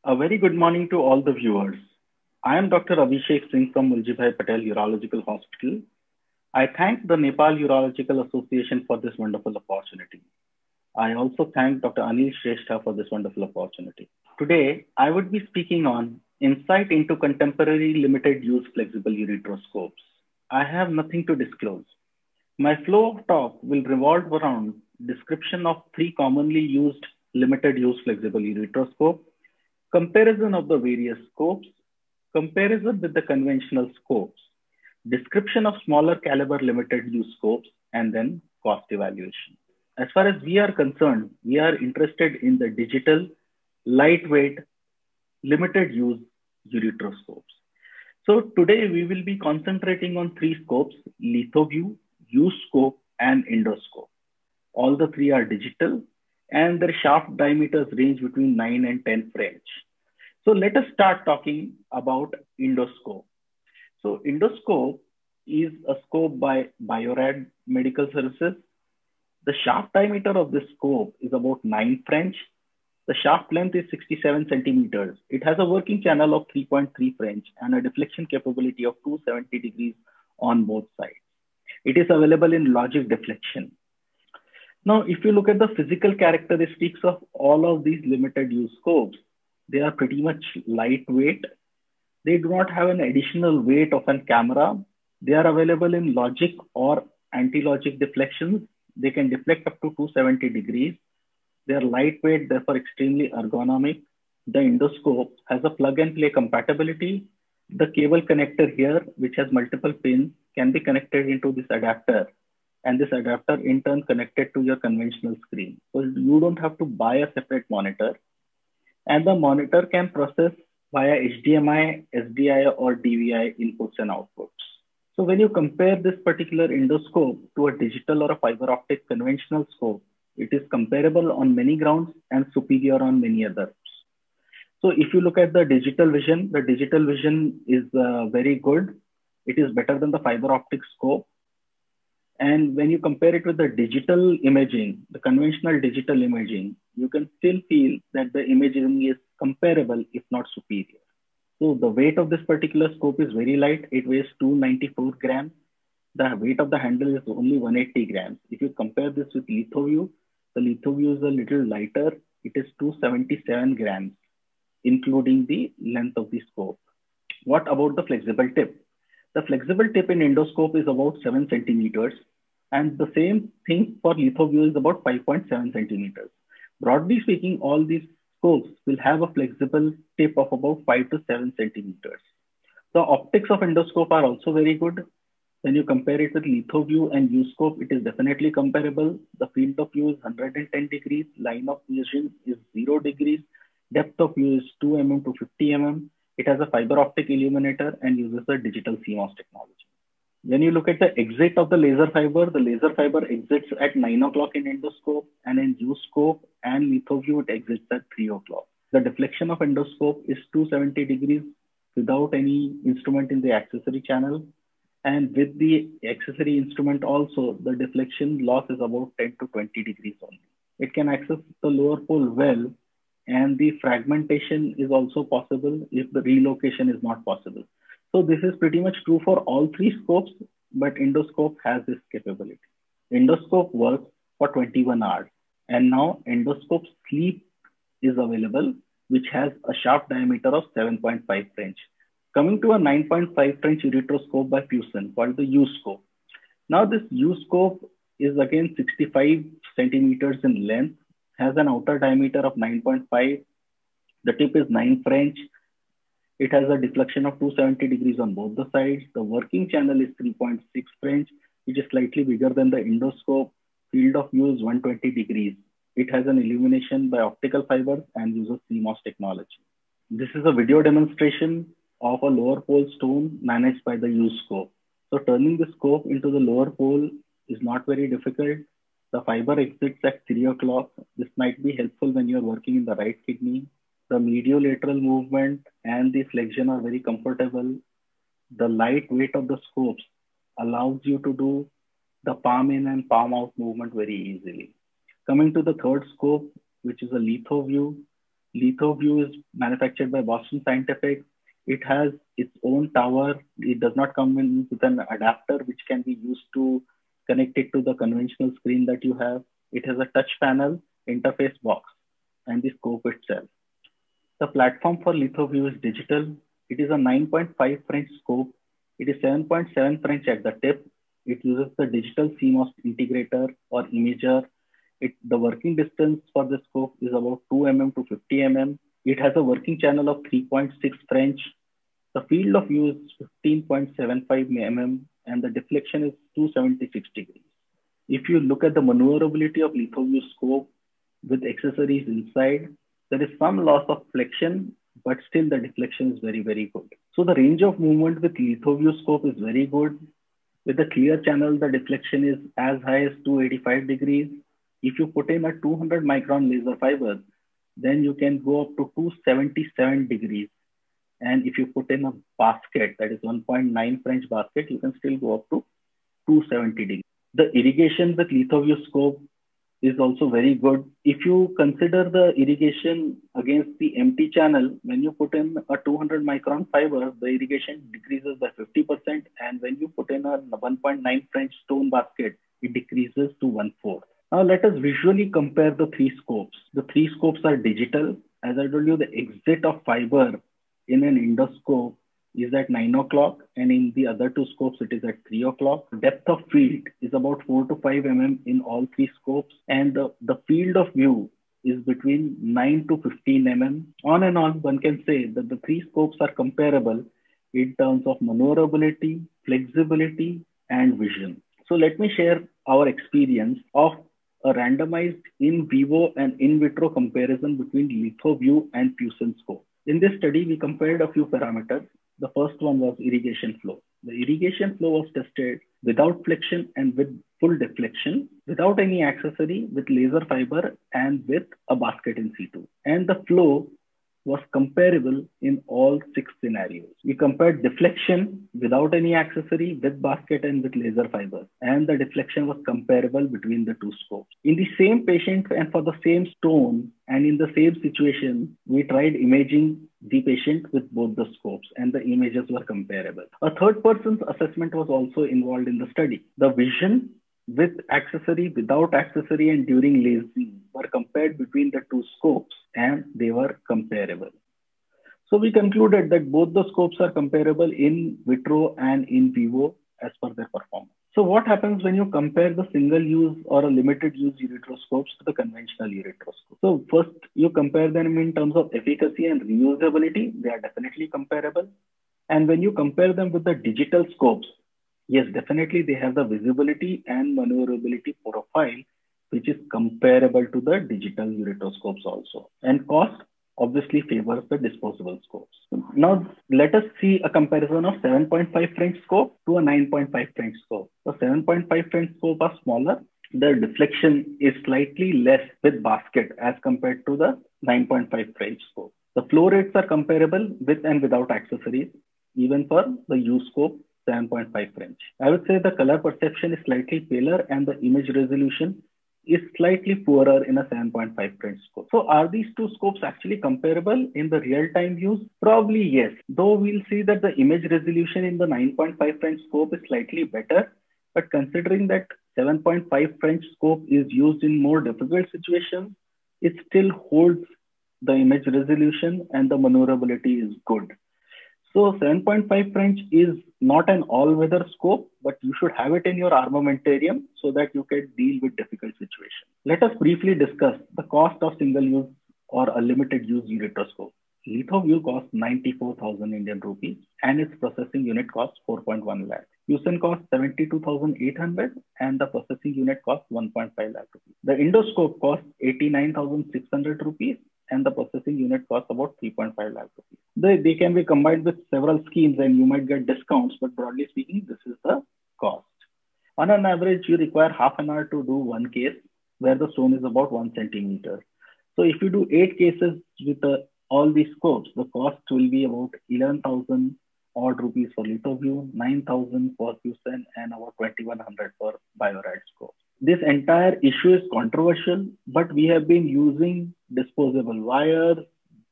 A very good morning to all the viewers. I am Dr. Abhishek Singh from Muljibhai Patel Urological Hospital. I thank the Nepal Urological Association for this wonderful opportunity. I also thank Dr. Anil Shrestha for this wonderful opportunity. Today, I would be speaking on insight into contemporary limited use flexible ureteroscopes. I have nothing to disclose. My flow of talk will revolve around description of three commonly used limited use flexible ureteroscope, comparison of the various scopes, comparison with the conventional scopes, description of smaller caliber limited use scopes, and then cost evaluation. As far as we are concerned, we are interested in the digital, lightweight, limited use ureteroscopes. So today we will be concentrating on three scopes: LithoVue, U-scope, and endoscope. All the three are digital and their shaft diameters range between 9 and 10 French. So let us start talking about endoscope. So endoscope is a scope by Biorad Medical Services. The shaft diameter of this scope is about 9 French. The shaft length is 67 centimeters. It has a working channel of 3.3 French and a deflection capability of 270 degrees on both sides. It is available in logic deflection. Now, if you look at the physical characteristics of all of these limited use scopes, they are pretty much lightweight. They do not have an additional weight of a camera. They are available in logic or anti-logic deflections. They can deflect up to 270 degrees. They are lightweight, therefore extremely ergonomic. The endoscope has a plug and play compatibility. The cable connector here, which has multiple pins, can be connected into this adapter. And this adapter in turn connected to your conventional screen. So you don't have to buy a separate monitor. And the monitor can process via HDMI, SDI, or DVI inputs and outputs. So when you compare this particular endoscope to a digital or a fiber optic conventional scope, it is comparable on many grounds and superior on many others. So if you look at the digital vision is very good. It is better than the fiber optic scope. And when you compare it with the digital imaging, the conventional digital imaging, you can still feel that the imaging is comparable, if not superior. So the weight of this particular scope is very light. It weighs 294 grams. The weight of the handle is only 180 grams. If you compare this with LithoVue, the LithoVue is a little lighter. It is 277 grams, including the length of the scope. What about the flexible tip? The flexible tip in endoscope is about 7 centimeters. And the same thing for LithoVue is about 5.7 centimeters. Broadly speaking, all these scopes will have a flexible tip of about 5 to 7 centimeters. The optics of endoscope are also very good. When you compare it with LithoVue and U-scope, it is definitely comparable. The field of view is 110 degrees. Line of vision is 0 degrees. Depth of view is 2 mm to 50 mm. It has a fiber optic illuminator and uses a digital CMOS technology. When you look at the exit of the laser fiber exits at 9 o'clock in endoscope, and in U-scope and LithoVue, it exits at 3 o'clock. The deflection of endoscope is 270 degrees without any instrument in the accessory channel. And with the accessory instrument also, the deflection loss is about 10 to 20 degrees only. It can access the lower pole well, and the fragmentation is also possible if the relocation is not possible. So this is pretty much true for all three scopes, but endoscope has this capability. Endoscope works for 21 hours. And now endoscope sleep is available, which has a shaft diameter of 7.5 French. Coming to a 9.5 French ureteroscope by Fuson called the U-scope. Now this U-scope is again 65 centimeters in length, has an outer diameter of 9.5. The tip is 9 French. It has a deflection of 270 degrees on both the sides. The working channel is 3.6 French, which is slightly bigger than the endoscope. Field of view is 120 degrees. It has an illumination by optical fibers and uses CMOS technology. This is a video demonstration of a lower pole stone managed by the U-scope. So turning the scope into the lower pole is not very difficult. The fiber exits at 3 o'clock. This might be helpful when you're working in the right kidney. The mediolateral movement and the flexion are very comfortable. The light weight of the scopes allows you to do the palm in and palm out movement very easily. Coming to the third scope, which is a LithoVue. LithoView is manufactured by Boston Scientific. It has its own tower. It does not come in with an adapter which can be used to connect it to the conventional screen that you have. It has a touch panel, interface box, and the scope itself. The platform for LithoView is digital. It is a 9.5 French scope. It is 7.7 French at the tip. It uses the digital CMOS integrator or imager. The working distance for the scope is about 2 mm to 50 mm. It has a working channel of 3.6 French. The field of view is 15.75 mm and the deflection is 276 degrees. If you look at the maneuverability of LithoView scope with accessories inside, there is some loss of flexion, but still the deflection is very, very good. So the range of movement with LithoView scope is very good. With a clear channel, the deflection is as high as 285 degrees. If you put in a 200 micron laser fiber, then you can go up to 277 degrees. And if you put in a basket, that is 1.9 French basket, you can still go up to 270 degrees. The irrigation with LithoView scope is also very good. If you consider the irrigation against the empty channel, when you put in a 200 micron fiber, the irrigation decreases by 50%. And when you put in a 1.9 French stone basket, it decreases to 1/4. Now let us visually compare the three scopes. The three scopes are digital. As I told you, the exit of fiber in an endoscope is at 9 o'clock, and in the other two scopes, it is at 3 o'clock. Depth of field is about 4 to 5 mm in all three scopes, and the field of view is between 9 to 15 mm. On and on, one can say that the three scopes are comparable in terms of maneuverability, flexibility, and vision. So let me share our experience of a randomized in vivo and in vitro comparison between LithoView and Fusion scope. In this study, we compared a few parameters. The first one was irrigation flow. The irrigation flow was tested without flexion and with full deflection, without any accessory, with laser fiber and with a basket in situ. And the flow was comparable in all 6 scenarios. We compared deflection without any accessory, with basket and with laser fiber. And the deflection was comparable between the two scopes. In the same patient and for the same stone and in the same situation, we tried imaging the patient with both the scopes and the images were comparable. A third person's assessment was also involved in the study. The vision with accessory, without accessory, and during lasing were compared between the two scopes and they were comparable. So we concluded that both the scopes are comparable in vitro and in vivo as per their performance. So what happens when you compare the single use or a limited use ureteroscopes to the conventional ureteroscope? So first you compare them in terms of efficacy and reusability. They are definitely comparable. And when you compare them with the digital scopes, yes, definitely they have the visibility and maneuverability profile, which is comparable to the digital ureteroscopes also. And cost obviously favors the disposable scopes. Now let us see a comparison of 7.5 French scope to a 9.5 French scope. The 7.5 French scope are smaller. The deflection is slightly less with basket as compared to the 9.5 French scope. The flow rates are comparable with and without accessories, even for the U scope 7.5 French. I would say the color perception is slightly paler and the image resolution is slightly poorer in a 7.5 French scope. So are these two scopes actually comparable in the real-time use? Probably yes, though we'll see that the image resolution in the 9.5 French scope is slightly better, but considering that 7.5 French scope is used in more difficult situations, it still holds the image resolution and the maneuverability is good. So 7.5 French is not an all-weather scope, but you should have it in your armamentarium so that you can deal with difficult situations. Let us briefly discuss the cost of single-use or a limited-use ureteroscope. LithoView costs 94,000 Indian rupees and its processing unit costs 4.1 lakh. Fusion costs 72,800 and the processing unit costs 1.5 lakh rupees. The endoscope costs 89,600 rupees and the processing unit costs about 3.5 lakh rupees. They can be combined with several schemes and you might get discounts, but broadly speaking, this is the cost. On an average, you require half an hour to do one case where the stone is about 1 centimeter. So if you do 8 cases with all these scopes, the cost will be about 11,000 odd rupees for LithoView, 9,000 for Fusion, and about 2,100 for BioRad scope. This entire issue is controversial, but we have been using disposable wires,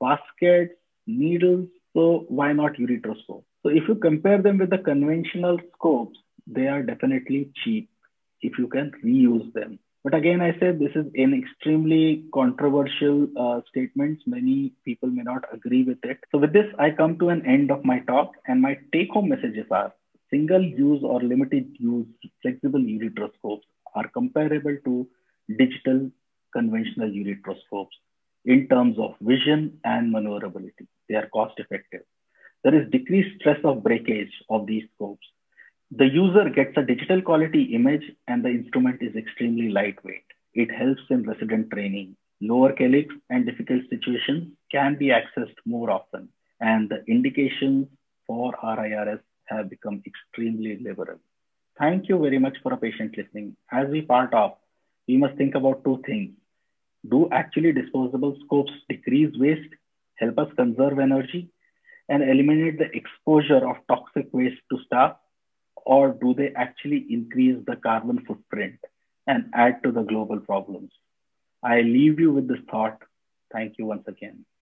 baskets, needles, so why not ureteroscope? So if you compare them with the conventional scopes, they are definitely cheap if you can reuse them. But again, I said this is an extremely controversial statement. Many people may not agree with it. So with this, I come to an end of my talk, and my take-home messages are: single-use or limited-use flexible ureteroscopes are comparable to digital conventional ureteroscopes in terms of vision and maneuverability. They are cost-effective. There is decreased stress of breakage of these scopes. The user gets a digital quality image, and the instrument is extremely lightweight. It helps in resident training. Lower calyx and difficult situations can be accessed more often, and the indications for RIRS have become extremely liberal. Thank you very much for a patient listening. As we part off, we must think about two things. Do actually disposable scopes decrease waste, help us conserve energy, and eliminate the exposure of toxic waste to staff? Or do they actually increase the carbon footprint and add to the global problems? I leave you with this thought. Thank you once again.